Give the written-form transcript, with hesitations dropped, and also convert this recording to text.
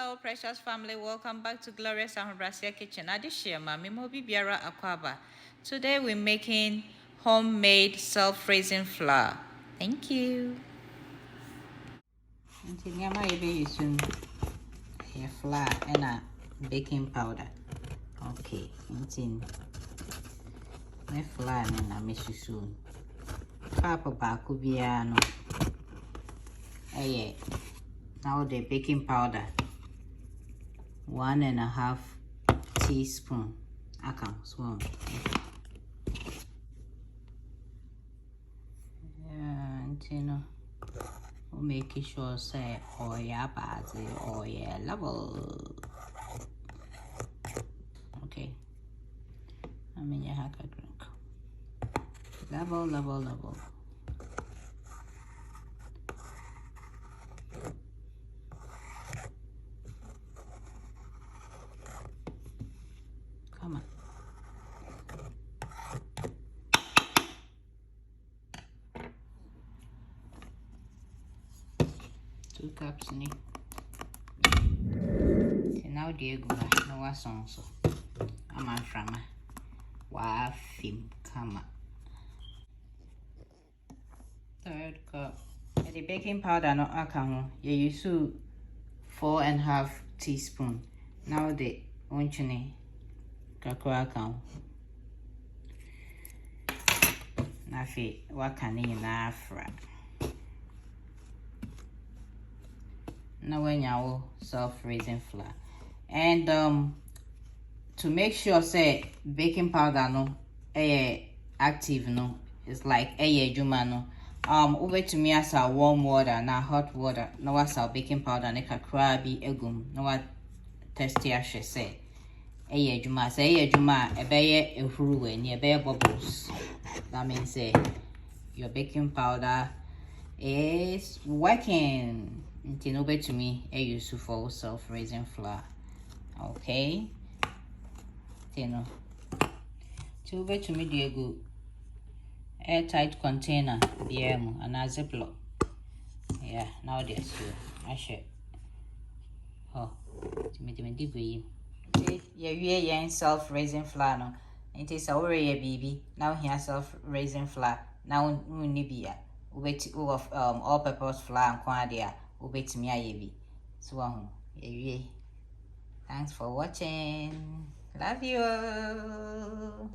Hello, precious family. Welcome back to Glorious Ahobrasia Kitchen. Adishima, Mimobi Biara Akwaba. Today we're making homemade self-raising flour. Thank you. Flour and a baking powder. Okay, my flour and a miss soon. Papa Bakubiano. Now the baking powder. 1.5 teaspoon. I can swim. And we'll make sure say oil bad oil level. Okay. I mean you have to drink. Level. Come on. 2 cups need. Now dear go no was on so. I'm on from wa film come. 3rd cup. The baking powder no account. You use 4.5 teaspoon. Now the onchine kakra account. Nafi wakani na afra. Now when you self-raising flour. And to make sure say baking powder no active no, it's like juma no. Over to me as warm water na hot water. No was our baking powder ne kakra bi egum. No what testy ashe say. Juma say juma ebeye ehuru ni ebeye bubbles. That means your baking powder is working. Until over to me useful self-raising flour. Okay. To over to me Diego airtight container BM and a ziplock. Yeah, now there's so I share. Oh, to me the yeah, self-raising flour no. It is already a baby. Now here self-raising flour. Now nibia. Wait of all-purpose flour and quadia. Wait me a so thanks for watching. Love you.